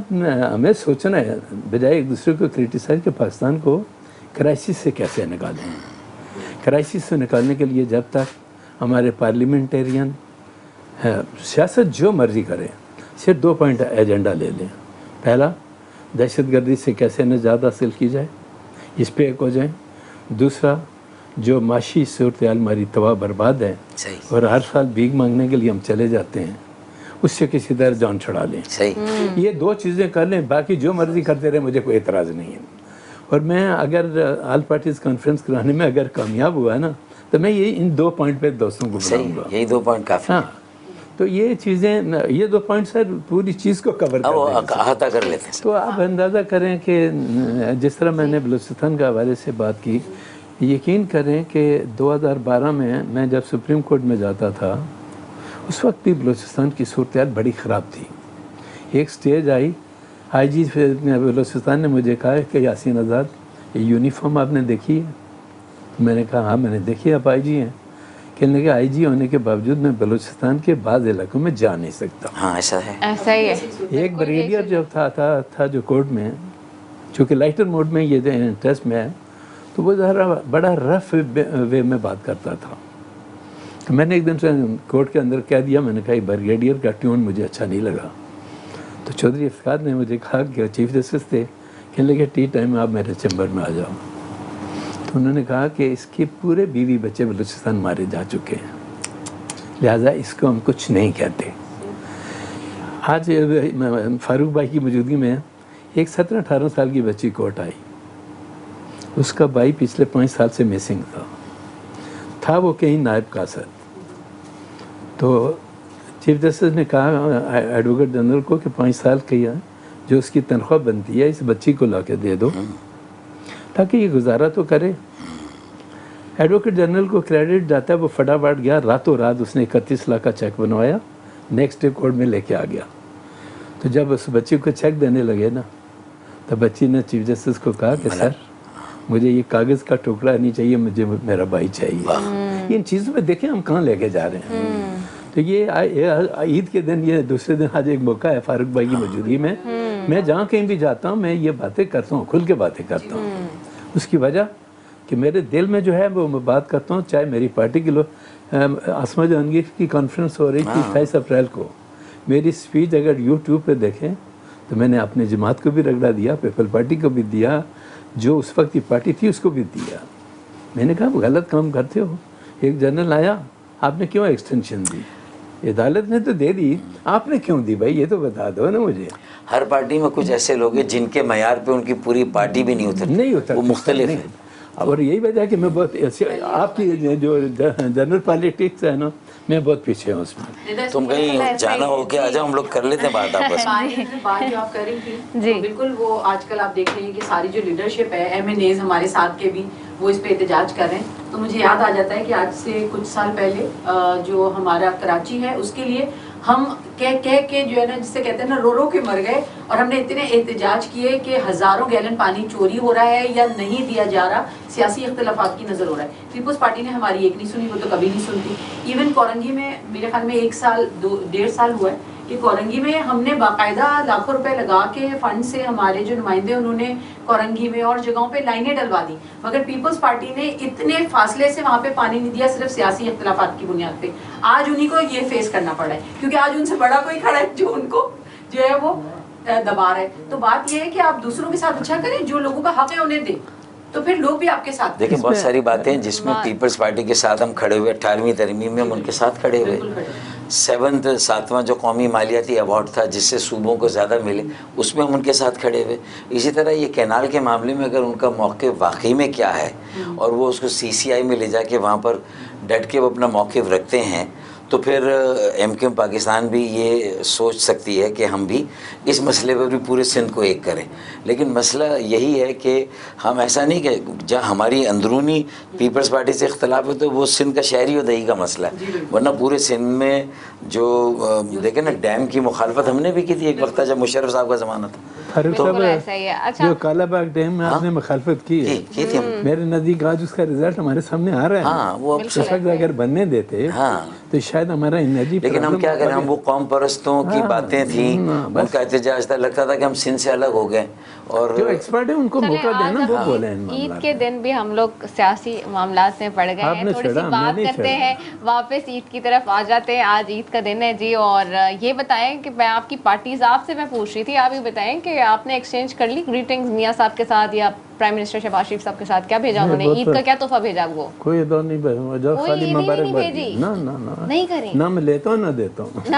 हमें सोचना है बजाय एक दूसरे को क्रिटिसाइज कि पाकिस्तान को क्राइसिस से कैसे निकालें। क्राइसिस से निकालने के लिए जब तक हमारे पार्लियामेंटेरियन सियासत जो मर्ज़ी करें, सिर्फ 2 पॉइंट एजेंडा ले लें। पहला, दहशतगर्दी से कैसे निजात हासिल की जाए, इस पे एक हो जाए। दूसरा, जो माशी सूरत हाल हमारी तबाह बर्बाद है और हर साल भीख मांगने के लिए हम चले जाते हैं, उससे किसी तरह जान छुड़ा लें। ये 2 चीज़ें कर लें, बाकी जो मर्ज़ी करते रहे मुझे कोई एतराज़ नहीं है। और मैं अगर ऑल पार्टीज़ कॉन्फ्रेंस कराने में अगर कामयाब हुआ है ना, तो मैं ये इन 2 पॉइंट पे दोस्तों को बुलाऊंगा। यही 2 पॉइंट काफ़ी। हाँ, तो ये चीज़ें, ये 2 पॉइंट सर पूरी चीज़ को कवर अहाता कर लेते हैं। तो आप अंदाज़ा करें कि जिस तरह मैंने बलूचिस्तान के हवाले से बात की, यकीन करें कि 2012 में मैं जब सुप्रीम कोर्ट में जाता था, उस वक्त भी बलूचिस्तान की सूरत हाल बड़ी ख़राब थी। एक स्टेज आई, आईजी बलूचिस्तान ने मुझे कहा कि यासीन आज़ाद ये यूनिफॉर्म आपने देखी है? मैंने कहा हाँ मैंने देखी है, आप आईजी हैं। कहने लगे आईजी होने के बावजूद मैं बलूचिस्तान के बाद इलाकों में जा नहीं सकता। हाँ ऐसा है, ऐसा ही है। एक ब्रिगेडियर जो था जो कोर्ट में, चूँकि लाइटर मोड में ये टेस्ट में है, तो वो ज़रा बड़ा रफ वे में बात करता था। तो मैंने एक दिन से कोर्ट के अंदर कह दिया, मैंने कहा ब्रिगेडियर का ट्यून मुझे अच्छा नहीं लगा। तो चौधरी इफ्तिखार ने मुझे कहा कि चीफ जस्टिस थे, कहने लगे टी टाइम में आप मेरे चैम्बर में आ जाओ। तो उन्होंने कहा कि इसके पूरे बीवी बच्चे बलूचिस्तान मारे जा चुके हैं, लिहाजा इसको हम कुछ नहीं कहते। आज फारूक भाई की मौजूदगी में एक 17-18 साल की बच्ची कोर्ट आई, उसका भाई पिछले 5 साल से मिसिंग था वो कहीं नायब कासर। तो चीफ जस्टिस ने कहा एडवोकेट जनरल को कि 5 साल किया जो उसकी तनख्वाह बनती है इस बच्ची को ला के दे दो ताकि ये गुजारा तो करे। एडवोकेट जनरल को क्रेडिट जाता है, वो फटाफट गया, रातों रात उसने 31 लाख का चेक बनवाया, नेक्स्ट डे कोर्ट में लेके आ गया। तो जब उस बच्ची को चेक देने लगे ना, तो बच्ची ने चीफ जस्टिस को कहा कि सर मुझे ये कागज़ का टुकड़ा नहीं चाहिए, मुझे मेरा भाई चाहिए। इन चीज़ों में देखें हम कहाँ लेके जा रहे हैं। तो ये ईद के दिन, ये दूसरे दिन आज एक मौका है फारूक भाई की मौजूदगी में, मैं जहाँ कहीं भी जाता हूँ मैं ये बातें करता हूँ, खुल के बातें करता हूँ। उसकी वजह कि मेरे दिल में जो है वो मैं बात करता हूँ, चाहे मेरी पार्टी के लोग। आसमा जहांगीर की कॉन्फ्रेंस हो रही थी 28 अप्रैल को, मेरी स्पीच अगर यूट्यूब पे देखें तो मैंने अपने जमात को भी रगड़ा दिया, पीपल पार्टी को भी दिया, जो उस वक्त की पार्टी थी उसको भी दिया। मैंने कहा गलत काम करते हो, एक जनरल आया आपने क्यों एक्सटेंशन दी, अदालत ने तो दे दी, आपने क्यों दी भाई, ये तो बता दो ना मुझे। हर पार्टी में कुछ ऐसे लोग हैं जिनके मयार पे उनकी पूरी पार्टी भी नहीं उतरती, वो मुख्तलिफ है। और यही वजह है कि मैं बहुत आपकी जो जनरल पॉलिटिक्स है ना, मैं बहुत पीछे हूँ उसमें। तुम कहीं जाना हो के आ जाओ, हम लोग कर लेते हैं बात आपस में। बात जो आप कर रही थी तो बिल्कुल वो आजकल आप देख रहे हैं कि सारी जो लीडरशिप है, MNAs हमारे साथ के भी वो इस पे एहतजाज कर रहे हैं। तो मुझे याद आ जाता है कि आज से कुछ साल पहले जो हमारा कराची है उसके लिए ہم کہہ کے جو ہے نا جسے کہتے ہیں نا رو کے مر گئے, اور ہم نے اتنے احتجاج کیے کہ ہزاروں گیلن پانی چوری ہو رہا ہے یا نہیں دیا جا رہا, سیاسی اختلافات کی نظر ہو رہا ہے. پیپلز پارٹی نے ہماری ایک نہیں سنی, وہ تو کبھی نہیں سنتی. ایون کورنگی میں میرے خیال میں 1 سال 1.5 سال ہوا ہے کہ کورنگی میں ہم نے باقاعدہ لاکھوں روپے لگا کے فنڈ سے ہمارے جو نمائندے انہوں نے کورنگی میں اور جگہوں پہ لائنیں ڈلوا دی, مگر پیپلز پارٹی نے اتنے فاصلے سے وہاں پہ پانی نہیں دیا, صرف سیاسی اختلافات کی بنیاد پہ. آج انہی کو یہ فیس کرنا پڑا ہے کیونکہ آج ان سے بڑا کوئی کھڑا ہے جو ان کو جو ہے وہ دبا رہا ہے. تو بات یہ ہے کہ آپ دوسروں کے ساتھ اچھا کریں, جو لوگوں کا حق ہے انہیں دیں, تو پھر لوگ بھی آپ کے ساتھ. دیکھیں بہت ساری باتیں ہیں جس میں پیپلز پارٹی کے ساتھ ہم کھڑے ہوئے, 18ویں ترمیم میں ہم ان کے ساتھ کھڑے ہوئے. 7واں جو قومی مالیاتی ایوارڈ تھا جس سے صوبوں کو زیادہ ملے, اس میں ہم ان کے ساتھ کھڑے ہوئے. اسی طرح یہ کینال کے معاملے میں اگر ان کا موقف واقعی میں کیا ہے اور وہ اس کو CCI میں لے جا کے وہاں پر ڈٹ کے وہ اپنا موقف رکھتے ہیں, تو پھر MQM پاکستان بھی یہ سوچ سکتی ہے کہ ہم بھی اس مسئلے پر بھی پورے سندھ کو ایک کریں. لیکن مسئلہ یہی ہے کہ ہم ایسا نہیں کہ جہاں ہماری اندرونی پیپلز پارٹی سے اختلاف ہے تو وہ سندھ کا شہری و دیہی کا مسئلہ ہے, ورنہ پورے سندھ میں جو دیکھیں نا ڈیم کی مخالفت ہم نے بھی کی تھی ایک وقت جب مشرف صاحب کا زمانہ تھا. فاروق صاحب جو کالا باغ ڈیم میں آپ نے مخالفت کی ہے, میرے نزدیک آج اس کا رزلٹ ہمارے سامنے آ رہا ہے. ہاں وہ اس وقت اگر بننے دیتے تو شاید ہمارا انرجی, لیکن ہم کیا کریں, ہم وہ قوم پرستوں کی باتیں تھیں, ان کا احتجاج تھا, لگتا تھا کہ ہم سندھ سے الگ ہو گئے. اور جو ایکسپرٹ ہیں ان کو موقع دینا, وہ بولیں. عید کے دن بھی ہم لوگ سیاسی معاملات میں پڑ گئے ہیں, تھوڑی سی بات کرتے ہیں, واپس عید کی طرف آ جاتے ہیں. آج عید کا دن ہے جی, اور یہ بتائیں کہ میں آپ کی پارٹیز آپ سے میں پوچھ رہی تھی, آپ یہ بتائیں کہ آپ نے ایکسچینج کر لی گریٹنگز میاں صاحب کے ساتھ یا پرائم منسٹر شہباز شریف صاحب کے ساتھ, کیا بھیجا انہوں نے, عید کا کیا تحفہ بھیجا؟ وہ کوئی دور نہیں بھیجا, جو خالی مبارکباد نہیں کریں, نہ میں لیتا ہوں نہ دیتا ہوں.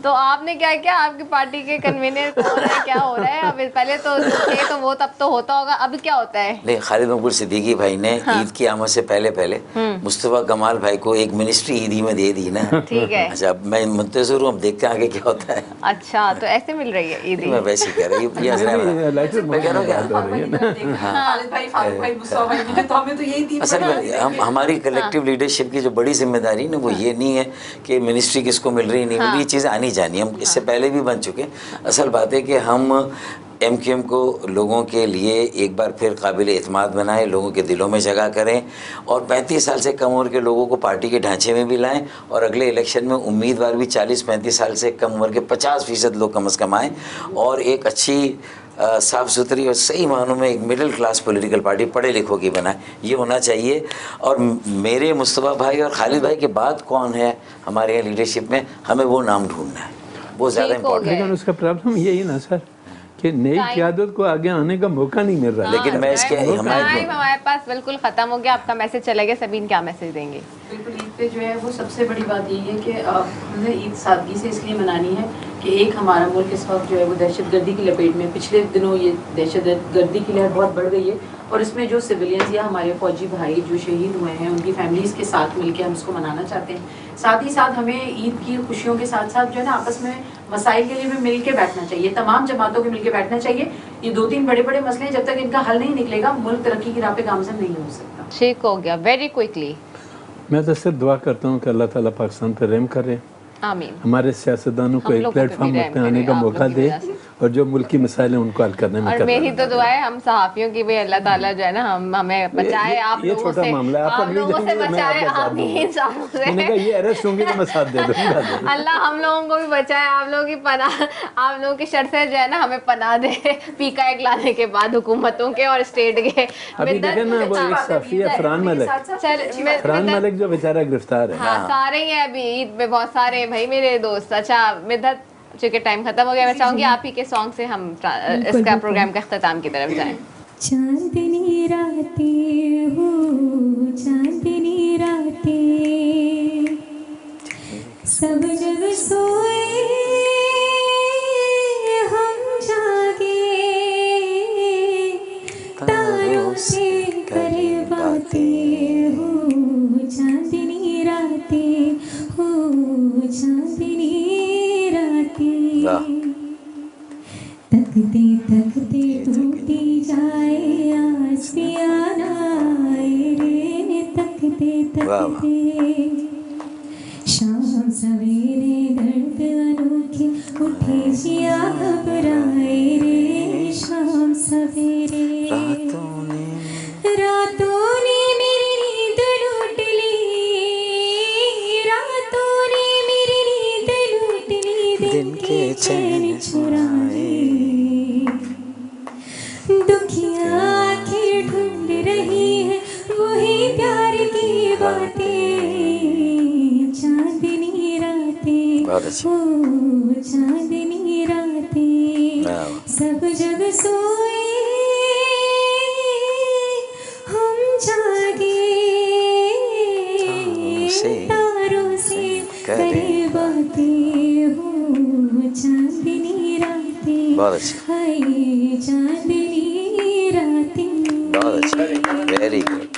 تو آپ نے کیا کیا, آپ کی پارٹی کے کنوینر کون ہے, کیا ہو رہا ہے؟ اب پہلے تو تھے تو وہ تب تو ہوتا ہوگا, اب کیا ہوتا ہے؟ نہیں, خالد مقبول صدیقی بھائی نے عید کی آمد سے پہلے مصطفیٰ کمال بھائی کو ایک منسٹری عیدی میں دے دی نا. ٹھیک ہے, اچھا اب میں منتظر ہوں, اب دیکھتے ہیں آگے کیا ہوتا ہے. اچھا تو ایسے مل رہی ہے عیدی؟ میں ویسے کہہ رہی ہوں, میں کہہ رہا ہوں اصل میں ہماری کلیکٹیو لیڈرشپ کی جو بڑی ذمہ داری نا وہ یہ نہیں ہے کہ منسٹری کس کو مل رہی نہیں مل رہی, یہ چیزیں آنی جانی, ہم اس سے پہلے بھی بن چکے. اصل بات ہے کہ ہم MQM کو لوگوں کے لیے ایک بار پھر قابل اعتماد بنائیں, لوگوں کے دلوں میں جگہ کریں, اور 35 سال سے کم عمر کے لوگوں کو پارٹی کے ڈھانچے میں بھی لائیں, اور اگلے الیکشن میں امیدوار بھی 40-35 سال سے کم عمر کے 50% لوگ کم از کم آئیں, اور ایک اچھی صاف ستھری اور صحیح معنوں میں ایک مڈل کلاس پولیٹیکل پارٹی پڑھے لکھوں کی بنائے. یہ ہونا چاہیے. اور میرے مصطفیٰ بھائی اور خالد بھائی کے بعد کون ہے ہمارے یہاں لیڈرشپ میں, ہمیں وہ نام ڈھونڈنا ہے, وہ زیادہ امپورٹنٹ ہے. لیکن اس کا پرابلم یہی نا سر کہ نئی قیادت کو آگے آنے کا موقع نہیں مل رہا. لیکن میں اس کے ہمارے پاس بالکل ختم ہو گیا, آپ کا میسج چلے گیا. سبین کیا میسج دیں گے؟ بالکل عید پہ جو ہے وہ سب سے بڑی بات یہ ہے کہ ہم نے عید سادگی سے اس لیے منانی ہے کہ ایک ہمارا ملک اس وقت جو ہے وہ دہشت گردی کی لپیٹ میں, پچھلے دنوں یہ دہشت گردی کی لہر بہت بڑھ گئی ہے, اور اس میں جو سویلینز یا ہمارے فوجی بھائی جو شہید ہوئے ہیں ان کی فیملیز کے ساتھ مل کے ہم اس کو منانا چاہتے ہیں. ساتھ ہی ساتھ ہمیں عید کی خوشیوں کے ساتھ ساتھ جو ہے نا آپس میں مسائل کے لیے بھی مل کے بیٹھنا چاہیے, تمام جماعتوں کے مل کے بیٹھنا چاہیے. یہ 2-3 بڑے مسئلے ہیں, جب تک ان کا حل نہیں نکلے گا ملک ترقی کی راہ پہ گامزن نہیں ہو سکتا. ٹھیک ہو گیا, ویری کوئکلی. میں تو صرف دعا کرتا ہوں کہ اللہ تعالیٰ پاکستان پر رحم کرے, آمین. ہمارے سیاستدانوں کو ایک پلیٹ فارم پہ آنے کا موقع دے, اور جو ملکی مسائل ہیں ان کو حل کرنے میں. اور میری تو دعا ہے ہم صحافیوں کی بھی, اللہ تعالیٰ جو ہے نا ہمیں بچائے, آپ لوگوں سے, آپ لوگوں سے بچائے. آمین. یہ ارسٹ ہوں گی تو میں ساتھ دے دوں گا. اللہ ہم لوگوں کو بھی بچائے, آپ لوگوں کی پناہ, آپ لوگوں کی شر سے جو ہے نا ہمیں پناہ دے, پیکا ایک لانے کے بعد حکومتوں کے اور اسٹیٹ کے. ابھی دیکھیں نا وہ ایک صحافی ہے فرحان ملک جو بیچارہ گرفتار ہے. ہاں سارے ہی ہیں ابھی عید میں, بہت سارے بھائی میرے دوست. اچھا مدت, چونکہ ٹائم ختم ہو گیا, میں چاہوں گی آپ ہی کے سانگ سے ہم اس کا پروگرام کا اختتام کی طرف جائیں. چاندنی راتیں ہو, چاندنی راتیں, سب جگ سوئے ہم جاگے, تاروں سے کرے باتیں ہو, چاندنی راتیں ہو, چاندنی راتیں. تکتے تکتے ٹوٹی جائے آج بھی آنا رے, تکتے تکتے شام सवेरे दर्द अनोखे उठे जिया घबराए रे शाम सवेरे रातों ने मेरी नींद लूट ली रातों ने मेरी नींद लूट ली दिन के चैन चुराए दुखिया आंखें ढूंढ रही है वही प्यार की बातें चांदनी रातें ओ चांदनी रातें सब जग सोए हम जागे तारों से करे बातें हो चांदनी रातें हाय चांदनी रातें बहुत अच्छा, वेरी गुड।